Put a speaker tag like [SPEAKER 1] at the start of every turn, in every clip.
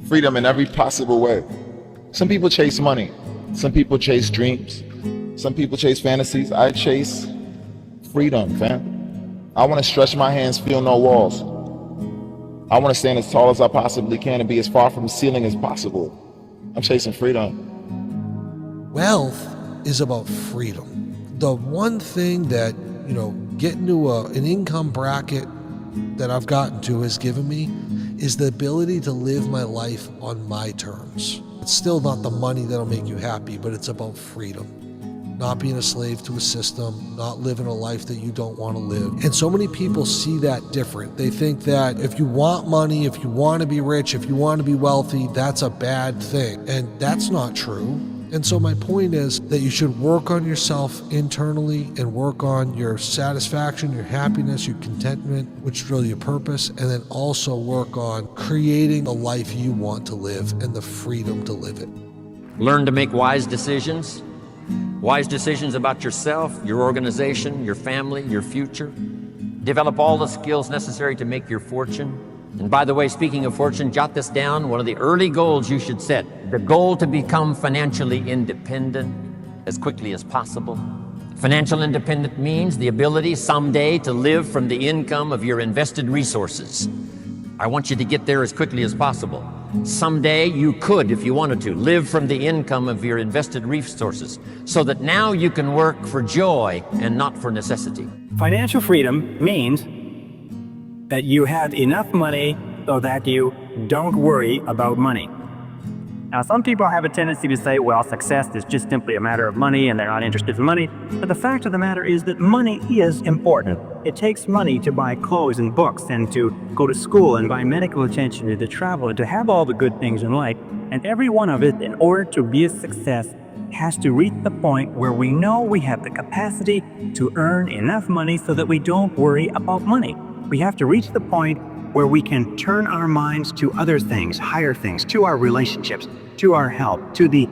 [SPEAKER 1] Freedom in every possible way. Some people chase money. Some people chase dreams. Some people chase fantasies. I chase freedom, fam. I want to stretch my hands, feel no walls. I want to stand as tall as I possibly can and be as far from the ceiling as possible. I'm chasing freedom.
[SPEAKER 2] Wealth is about freedom. The one thing that, getting to an income bracket that I've gotten to has given me is the ability to live my life on my terms. It's still not the money that'll make you happy, but it's about freedom. Not being a slave to a system, not living a life that you don't want to live. And so many people see that different. They think that if you want money, if you want to be rich, if you want to be wealthy, that's a bad thing. And that's not true. And so my point is that you should work on yourself internally and work on your satisfaction, your happiness, your contentment, which is really your purpose, and then also work on creating the life you want to live and the freedom to live it.
[SPEAKER 3] Learn to make wise decisions about yourself, your organization, your family, your future. Develop all the skills necessary to make your fortune. And by the way, speaking of fortune, jot this down, one of the early goals you should set, the goal to become financially independent as quickly as possible. Financial independence means the ability someday to live from the income of your invested resources. I want you to get there as quickly as possible. Someday you could, if you wanted to, live from the income of your invested resources so that now you can work for joy and not for necessity.
[SPEAKER 4] Financial freedom means that you have enough money so that you don't worry about money. Now, some people have a tendency to say, well, success is just simply a matter of money and they're not interested in money. But the fact of the matter is that money is important. It takes money to buy clothes and books and to go to school and buy medical attention and to travel and to have all the good things in life. And every one of it, in order to be a success, has to reach the point where we know we have the capacity to earn enough money so that we don't worry about money. We have to reach the point where we can turn our minds to other things, higher things, to our relationships, to our health, to the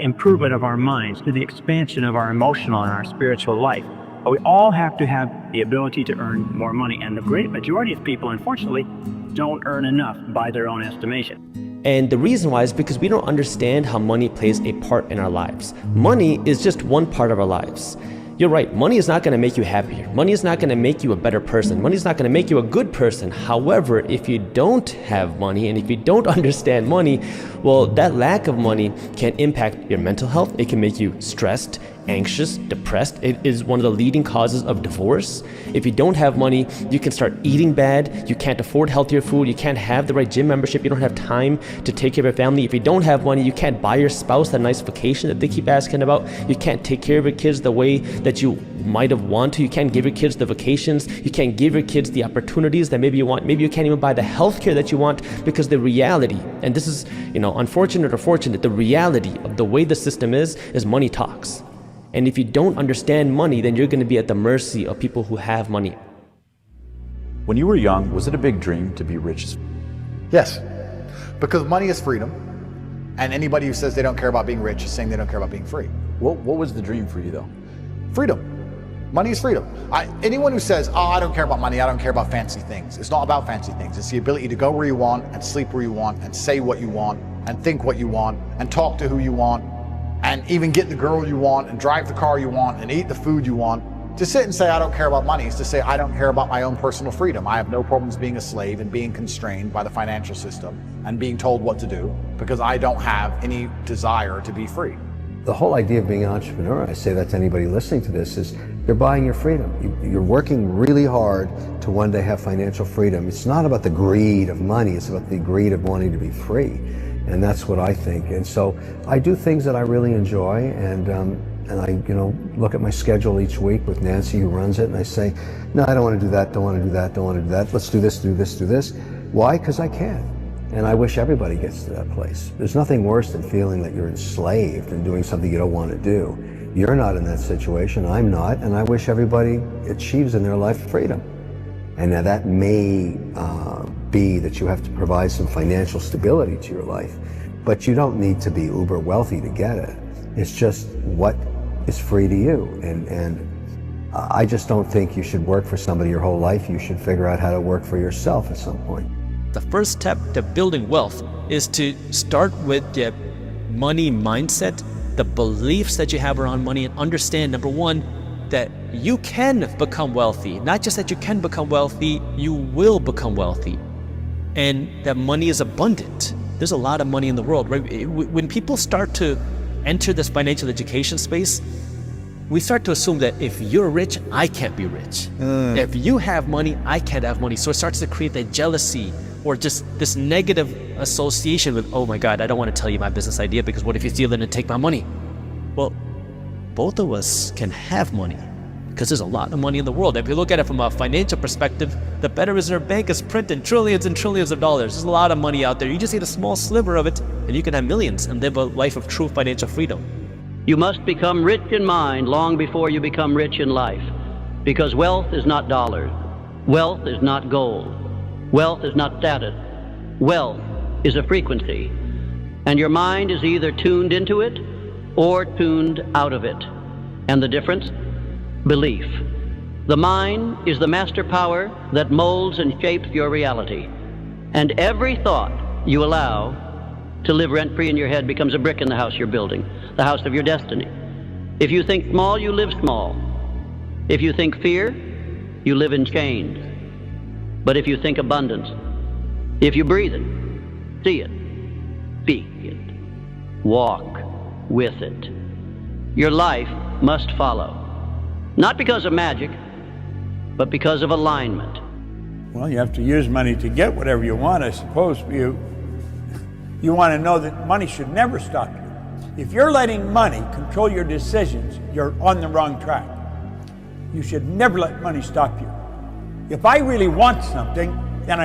[SPEAKER 4] improvement of our minds, to the expansion of our emotional and our spiritual life. But we all have to have the ability to earn more money. And the great majority of people, unfortunately, don't earn enough by their own estimation.
[SPEAKER 5] And the reason why is because we don't understand how money plays a part in our lives. Money is just one part of our lives. You're right, money is not going to make you happier. Money is not going to make you a better person. Money is not going to make you a good person. However, if you don't have money and if you don't understand money, well, that lack of money can impact your mental health. It can make you stressed, anxious, depressed. It is one of the leading causes of divorce. If you don't have money, you can start eating bad. You can't afford healthier food. You can't have the right gym membership. You don't have time to take care of your family. If you don't have money, you can't buy your spouse that nice vacation that they keep asking about. You can't take care of your kids the way that you might have wanted to. You can't give your kids the vacations. You can't give your kids the opportunities that maybe you want. Maybe you can't even buy the health care that you want, because the reality, and this is, unfortunate or fortunate, the reality of the way the system is money talks. And if you don't understand money, then you're going to be at the mercy of people who have money.
[SPEAKER 6] When you were young, was it a big dream to be rich?
[SPEAKER 7] Yes, because money is freedom. And anybody who says they don't care about being rich is saying they don't care about being free.
[SPEAKER 6] What was the dream for you though?
[SPEAKER 7] Freedom. Money is freedom. Anyone who says, oh, I don't care about money, I don't care about fancy things. It's not about fancy things. It's the ability to go where you want and sleep where you want and say what you want and think what you want and talk to who you want and even get the girl you want and drive the car you want and eat the food you want. To sit and say, I don't care about money is to say, I don't care about my own personal freedom. I have no problems being a slave and being constrained by the financial system and being told what to do because I don't have any desire to be free.
[SPEAKER 8] The whole idea of being an entrepreneur, I say that to anybody listening to this, is you're buying your freedom. You're working really hard to one day have financial freedom. It's not about the greed of money, it's about the greed of wanting to be free. And that's what I think. And so I do things that I really enjoy, and I look at my schedule each week with Nancy, who runs it, and I say, no, I don't want to do that, don't want to do that, don't want to do that. Let's do this, do this, do this. Why? Because I can. And I wish everybody gets to that place. There's nothing worse than feeling that you're enslaved and doing something you don't want to do. You're not in that situation, I'm not, and I wish everybody achieves in their life freedom. And now that may be that you have to provide some financial stability to your life, but you don't need to be uber wealthy to get it. It's just what is free to you. And I just don't think you should work for somebody your whole life. You should figure out how to work for yourself at some point.
[SPEAKER 9] The first step to building wealth is to start with the money mindset, the beliefs that you have around money, and understand, number one, that you can become wealthy. Not just that you can become wealthy, you will become wealthy. And that money is abundant. There's a lot of money in the world, right? When people start to enter this financial education space, we start to assume that if you're rich, I can't be rich. If you have money, I can't have money. So it starts to create that jealousy or just this negative association with, oh my God, I don't want to tell you my business idea because what if you steal it and take my money? Well, both of us can have money because there's a lot of money in the world. If you look at it from a financial perspective, the Federal Reserve Bank is printing trillions and trillions of dollars. There's a lot of money out there. You just need a small sliver of it and you can have millions and live a life of true financial freedom.
[SPEAKER 10] You must become rich in mind long before you become rich in life, because wealth is not dollars. Wealth is not gold. Wealth is not status. Wealth is a frequency, and your mind is either tuned into it or tuned out of it. And the difference? Belief. The mind is the master power that molds and shapes your reality, and every thought you allow to live rent-free in your head becomes a brick in the house you're building, the house of your destiny. If you think small, you live small. If you think fear, you live in chains. But if you think abundance, if you breathe it, see it, speak it, walk with it, your life must follow. Not because of magic, but because of alignment.
[SPEAKER 11] Well, you have to use money to get whatever you want, I suppose. You want to know that money should never stop you. If you're letting money control your decisions, you're on the wrong track. You should never let money stop you. If I really want something, then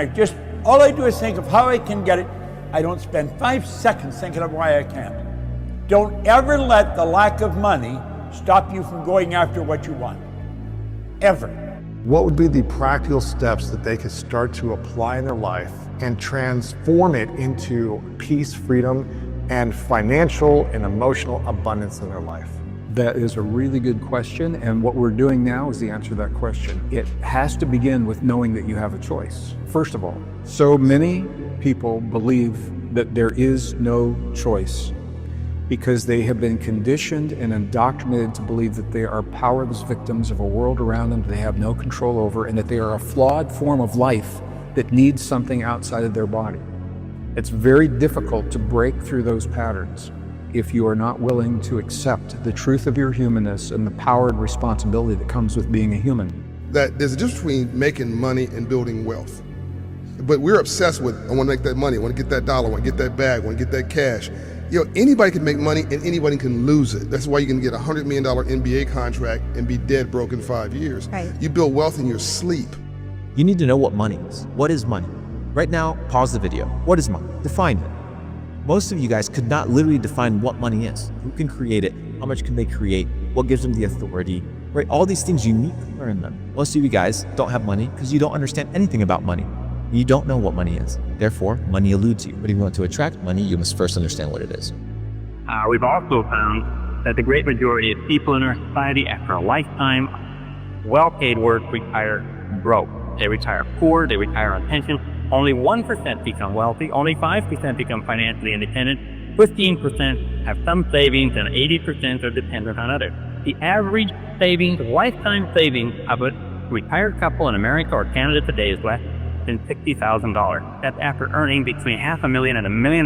[SPEAKER 11] all I do is think of how I can get it. I don't spend 5 seconds thinking of why I can't. Don't ever let the lack of money stop you from going after what you want. Ever.
[SPEAKER 12] What would be the practical steps that they could start to apply in their life and transform it into peace, freedom, and financial and emotional abundance in their life?
[SPEAKER 13] That is a really good question, and what we're doing now is the answer to that question. It has to begin with knowing that you have a choice. First of all, so many people believe that there is no choice because they have been conditioned and indoctrinated to believe that they are powerless victims of a world around them that they have no control over, and that they are a flawed form of life that needs something outside of their body. It's very difficult to break through those patterns if you are not willing to accept the truth of your humanness and the power and responsibility that comes with being a human.
[SPEAKER 14] That there's a difference between making money and building wealth. But we're obsessed with, I want to make that money, I want to get that dollar, I want to get that bag, I want to get that cash. Anybody can make money and anybody can lose it. That's why you can get a $100 million NBA contract and be dead broke in 5 years.
[SPEAKER 15] Right.
[SPEAKER 14] You build wealth in your sleep.
[SPEAKER 15] You need to know what money is. What is money? Right now, pause the video. What is money? Define it. Most of you guys could not literally define what money is. Who can create it? How much can they create? What gives them the authority? Right? All these things you need to learn them. Most of you guys don't have money because you don't understand anything about money. You don't know what money is. Therefore, money eludes you. But if you want to attract money, you must first understand what it is.
[SPEAKER 4] We've also found that the great majority of people in our society, after a lifetime of well-paid work, retire broke. They retire poor, they retire on pension. Only 1% become wealthy, only 5% become financially independent, 15% have some savings, and 80% are dependent on others. The average savings, lifetime savings of a retired couple in America or Canada today is less than $60,000. That's after earning between $500,000 and $1 million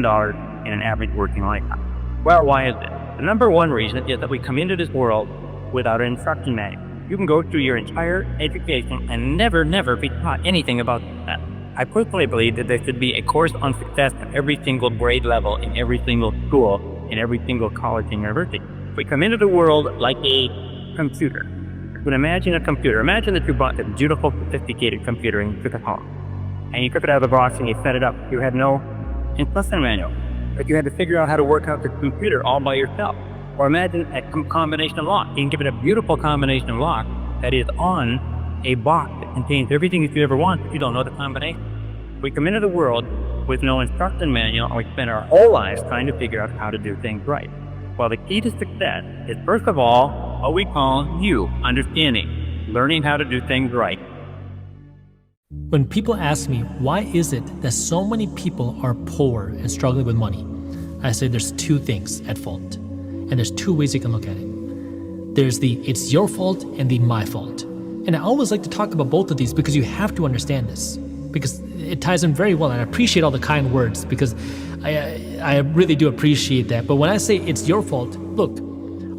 [SPEAKER 4] in an average working lifetime. Well, why is this? The number one reason is that we come into this world without an instruction manual. You can go through your entire education and never be taught anything about that. I personally believe that there should be a course on success at every single grade level, in every single school, in every single college and university. We come into the world like a computer. You can imagine a computer. Imagine that you bought a beautiful, sophisticated computer and you took it home. And you took it out of the box and you set it up. You had no instruction manual, but you had to figure out how to work out the computer all by yourself. Or imagine a combination of locks. You can give it a beautiful combination of locks that is on a box that contains everything that you ever want, but you don't know the combination. We come into the world with no instruction manual, and we spend our whole lives trying to figure out how to do things right. Well, the key to success is, first of all, what we call understanding, learning how to do things right.
[SPEAKER 16] When people ask me, why is it that so many people are poor and struggling with money? I say there's two things at fault. And there's two ways you can look at it. There's the it's your fault and the my fault. And I always like to talk about both of these because you have to understand this. Because it ties in very well, and I appreciate all the kind words because I really do appreciate that. But when I say it's your fault, look,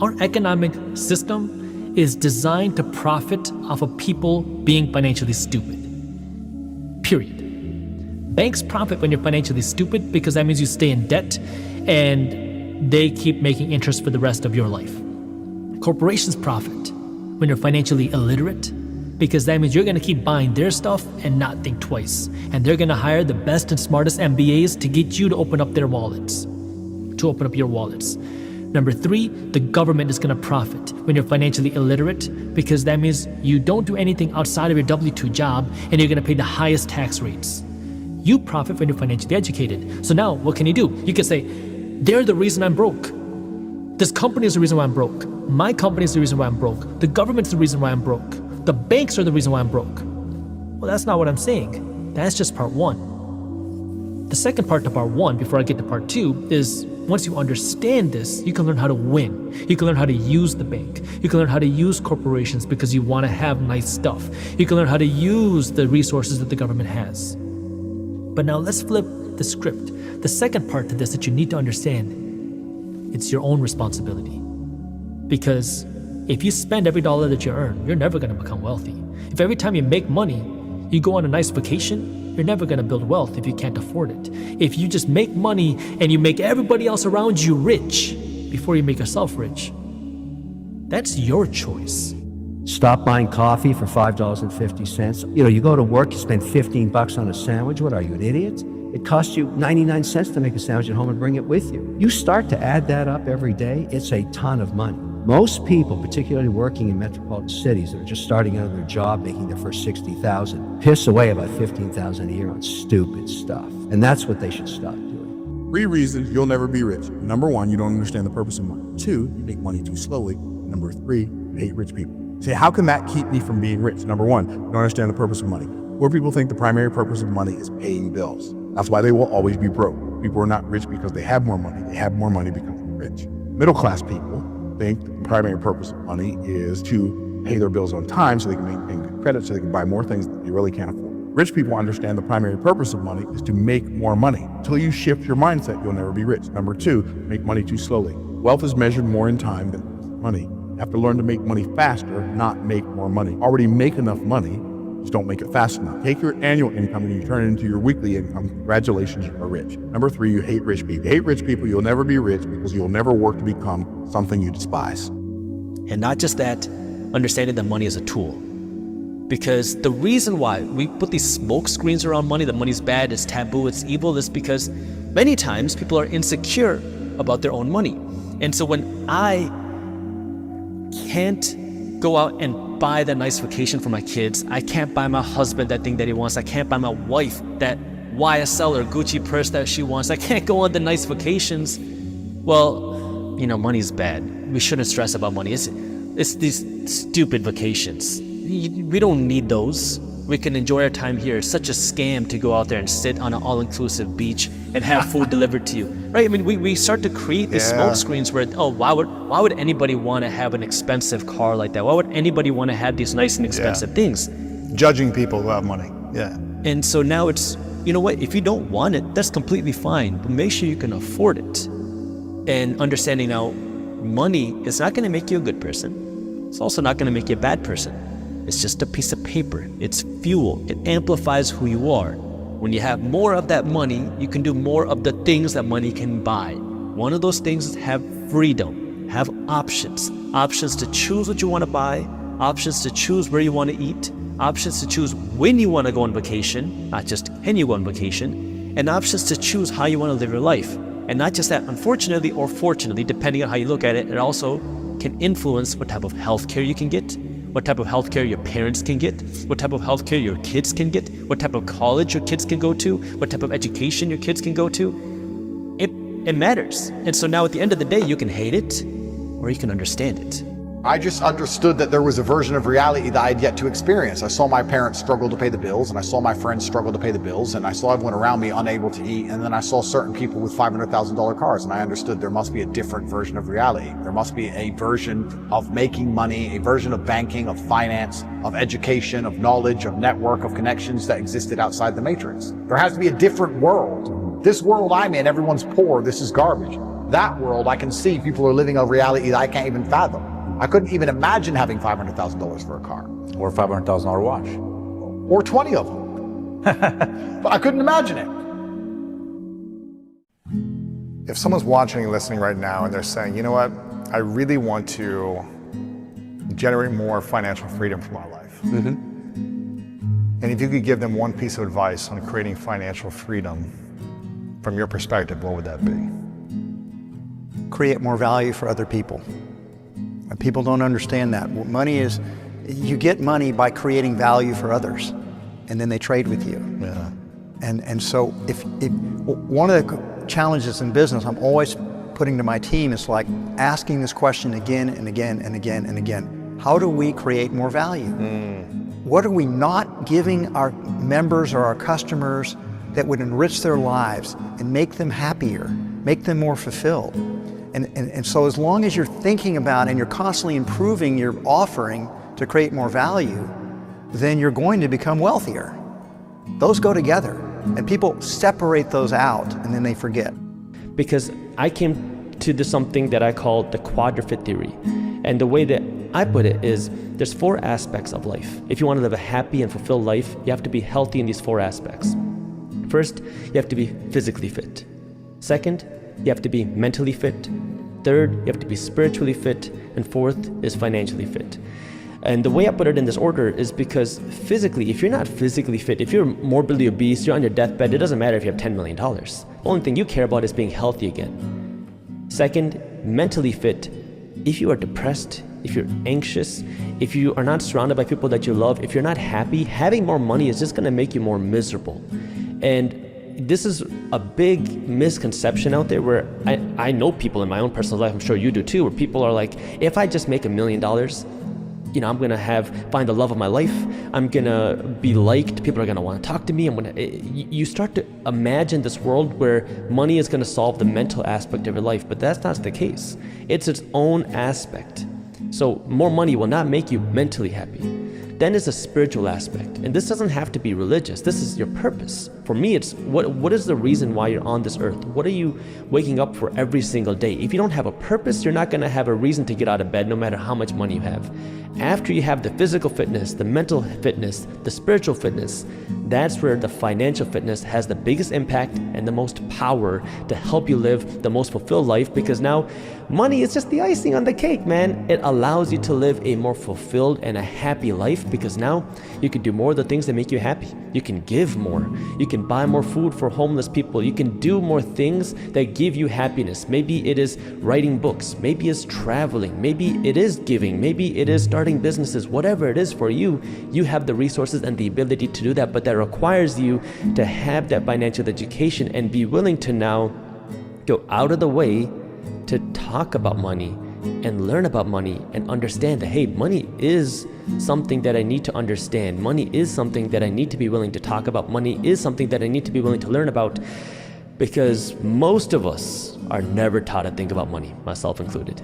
[SPEAKER 16] our economic system is designed to profit off of people being financially stupid. Period. Banks profit when you're financially stupid because that means you stay in debt and they keep making interest for the rest of your life. Corporations profit when you're financially illiterate because that means you're going to keep buying their stuff and not think twice. And they're going to hire the best and smartest MBAs to get you to open up their wallets, to open up your wallets. Number 3, the government is going to profit when you're financially illiterate because that means you don't do anything outside of your W-2 job and you're going to pay the highest tax rates. You profit when you're financially educated. So now what can you do? You can say, they're the reason I'm broke. This company is the reason why I'm broke. My company is the reason why I'm broke. The government's the reason why I'm broke. The banks are the reason why I'm broke. Well, that's not what I'm saying. That's just part 1. The second part to part 1, before I get to part 2, is once you understand this, you can learn how to win. You can learn how to use the bank. You can learn how to use corporations because you want to have nice stuff. You can learn how to use the resources that the government has. But now let's flip the script. The second part to this that you need to understand, it's your own responsibility. Because if you spend every dollar that you earn, you're never going to become wealthy. If every time you make money, you go on a nice vacation, you're never going to build wealth if you can't afford it. If you just make money and you make everybody else around you rich before you make yourself rich, that's your choice.
[SPEAKER 8] Stop buying coffee for $5.50. You go to work, you spend $15 on a sandwich. What are you, an idiot? It costs you 99 cents to make a sandwich at home and bring it with you. You start to add that up every day, it's a ton of money. Most people, particularly working in metropolitan cities that are just starting out of their job, making their first $60,000, piss away about $15,000 a year on stupid stuff. And that's what they should stop doing.
[SPEAKER 17] 3 reasons you'll never be rich. Number 1, you don't understand the purpose of money. 2, you make money too slowly. Number 3, you hate rich people. Say, how can that keep me from being rich? Number 1, you don't understand the purpose of money. Poor people think the primary purpose of money is paying bills. That's why they will always be broke. People are not rich because they have more money. They have more money because they're rich. Middle class people think the primary purpose of money is to pay their bills on time so they can maintain good credit so they can buy more things that they really can't afford. Rich people understand the primary purpose of money is to make more money. Until you shift your mindset, you'll never be rich. Number 2, make money too slowly. Wealth is measured more in time than money. You have to learn to make money faster, not make more money. Already make enough money, just don't make it fast enough. Take your annual income and you turn it into your weekly income. Congratulations, you are rich. Number 3, you hate rich people. You hate rich people, you'll never be rich because you'll never work to become something you despise.
[SPEAKER 9] And not just that, understanding that money is a tool. Because the reason why we put these smoke screens around money, that money's bad, it's taboo, it's evil, is because many times people are insecure about their own money. And so when I can't go out and buy that nice vacation for my kids, I can't buy my husband that thing that he wants, I can't buy my wife that YSL or Gucci purse that she wants, I can't go on the nice vacations, well, money's bad. We shouldn't stress about money. It's these stupid vacations. We don't need those. We can enjoy our time here. It's such a scam to go out there and sit on an all-inclusive beach and have food delivered to you, right? I mean, we start to create these smoke screens where, why would anybody want to have an expensive car like that? Why would anybody want to have these nice and expensive things?
[SPEAKER 18] Judging people who have money,
[SPEAKER 9] And so now it's, you know what, if you don't want it, that's completely fine, but make sure you can afford it. And understanding now, money is not going to make you a good person. It's also not going to make you a bad person. It's just a piece of paper. It's fuel. It amplifies who you are. When you have more of that money, you can do more of the things that money can buy. One of those things is have freedom, have options. Options to choose what you want to buy, options to choose where you want to eat, options to choose when you want to go on vacation, not just can you go on vacation, and options to choose how you want to live your life. And not just that, unfortunately or fortunately, depending on how you look at it, it also can influence what type of healthcare you can get, what type of healthcare your parents can get, what type of healthcare your kids can get, what type of college your kids can go to, what type of education your kids can go to. It matters. And so now at the end of the day, you can hate it or you can understand it.
[SPEAKER 7] I just understood that there was a version of reality that I had yet to experience. I saw my parents struggle to pay the bills, and I saw my friends struggle to pay the bills, and I saw everyone around me unable to eat, and then I saw certain people with $500,000 cars, and I understood there must be a different version of reality. There must be a version of making money, a version of banking, of finance, of education, of knowledge, of network, of connections that existed outside the matrix. There has to be a different world. This world I'm in, everyone's poor, this is garbage. That world, I can see people are living a reality that I can't even fathom. I couldn't even imagine having $500,000 for a car.
[SPEAKER 6] Or a $500,000 watch.
[SPEAKER 7] Or 20 of them. But I couldn't imagine it.
[SPEAKER 12] If someone's watching and listening right now and they're saying, you know what, I really want to generate more financial freedom for my life. And if you could give them one piece of advice on creating financial freedom, from your perspective, what would that be?
[SPEAKER 19] Create more value for other people. And people don't understand that. Money is, you get money by creating value for others, and then they trade with you.
[SPEAKER 12] Yeah.
[SPEAKER 19] And so if one of the challenges in business I'm always putting to my team is like asking this question again and again and again and again. How do we create more value? What are we not giving our members or our customers that would enrich their lives and make them happier, make them more fulfilled? And so as long as you're thinking about and you're constantly improving your offering to create more value, then you're going to become wealthier. Those go together, and people separate those out and then they forget.
[SPEAKER 5] Because I came to something that I call the quadruped theory. And the way that I put it is there's 4 aspects of life. If you want to live a happy and fulfilled life, you have to be healthy in these 4 aspects. First, you have to be physically fit. Second, you have to be mentally fit. Third, you have to be spiritually fit. And fourth is financially fit. And the way I put it in this order is because physically, if you're not physically fit, if you're morbidly obese, you're on your deathbed, it doesn't matter if you have $10 million. The only thing you care about is being healthy again. Second, mentally fit. If you are depressed, if you're anxious, if you are not surrounded by people that you love, if you're not happy, having more money is just going to make you more miserable. And this is a big misconception out there where I know people in my own personal life, I'm sure you do too, where people are like, if I just make $1 million, you know, I'm gonna find the love of my life. I'm gonna be liked. People are gonna want to talk to me. You start to imagine this world where money is gonna solve the mental aspect of your life, but that's not the case. It's its own aspect. So more money will not make you mentally happy. Then there's a spiritual aspect, and this doesn't have to be religious. This is your purpose. For me, it's what is the reason why you're on this earth? What are you waking up for every single day? If you don't have a purpose, you're not gonna have a reason to get out of bed no matter how much money you have. After you have the physical fitness, the mental fitness, the spiritual fitness, that's where the financial fitness has the biggest impact and the most power to help you live the most fulfilled life, because now money is just the icing on the cake, man. It allows you to live a more fulfilled and a happy life, because now you can do more of the things that make you happy. You can give more. You can buy more food for homeless people. You can do more things that give you happiness. Maybe it is writing books. Maybe it's traveling. Maybe it is giving. Maybe it is starting businesses. Whatever it is for you, you have the resources and the ability to do that, but that requires you to have that financial education and be willing to now go out of the way to talk about money and learn about money and understand that, hey, money is something that I need to understand. Money is something that I need to be willing to talk about. Money is something that I need to be willing to learn about, because most of us are never taught to think about money, myself included.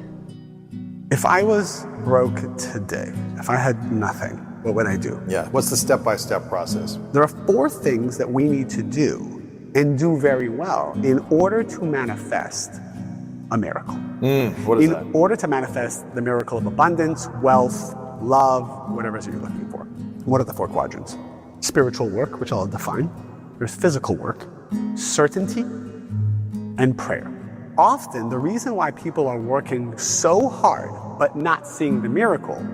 [SPEAKER 20] If I was broke today, if I had nothing, what would I do?
[SPEAKER 21] Yeah, what's the step-by-step process?
[SPEAKER 20] There are 4 things that we need to do and do very well in order to manifest a miracle.
[SPEAKER 21] What is that?
[SPEAKER 20] In order to manifest the miracle of abundance, wealth, love, whatever it is you're looking for. What are the 4 quadrants? Spiritual work, which I'll define. There's physical work, certainty, and prayer. Often, the reason why people are working so hard but not seeing the miracle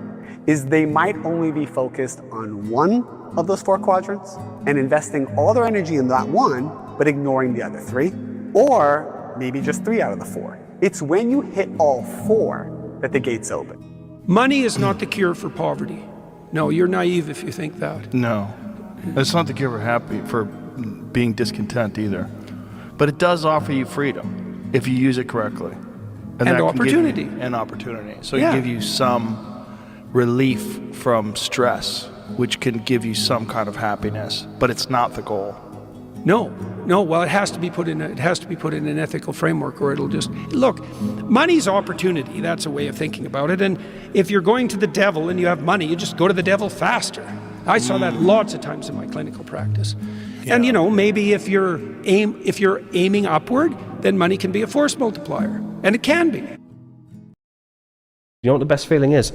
[SPEAKER 20] is they might only be focused on one of those 4 quadrants and investing all their energy in that one, but ignoring the other 3, or maybe just 3 out of the 4. It's when you hit all 4 that the gates open.
[SPEAKER 22] Money is not the cure for poverty. No, you're naive if you think that.
[SPEAKER 23] No, it's not the cure for being discontent either. But it does offer you freedom if you use it correctly.
[SPEAKER 22] And
[SPEAKER 23] that can
[SPEAKER 22] opportunity.
[SPEAKER 23] give you an opportunity. So
[SPEAKER 22] Yeah.
[SPEAKER 23] it give you some relief from stress, which can give you some kind of happiness, but it's not the goal.
[SPEAKER 22] No. Well, it has to be put in an ethical framework, or it'll just look. Money's opportunity. That's a way of thinking about it. And if you're going to the devil and you have money, you just go to the devil faster. I saw that lots of times in my clinical practice. And maybe if you're aiming upward, then money can be a force multiplier, and it can be.
[SPEAKER 1] You know what the best feeling is?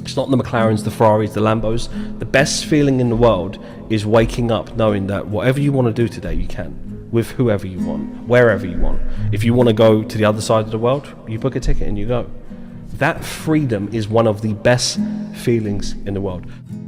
[SPEAKER 1] It's not the McLarens, the Ferraris, the Lambos. The best feeling in the world is waking up knowing that whatever you want to do today, you can, with whoever you want, wherever you want. If you want to go to the other side of the world, you book a ticket and you go. That freedom is one of the best feelings in the world.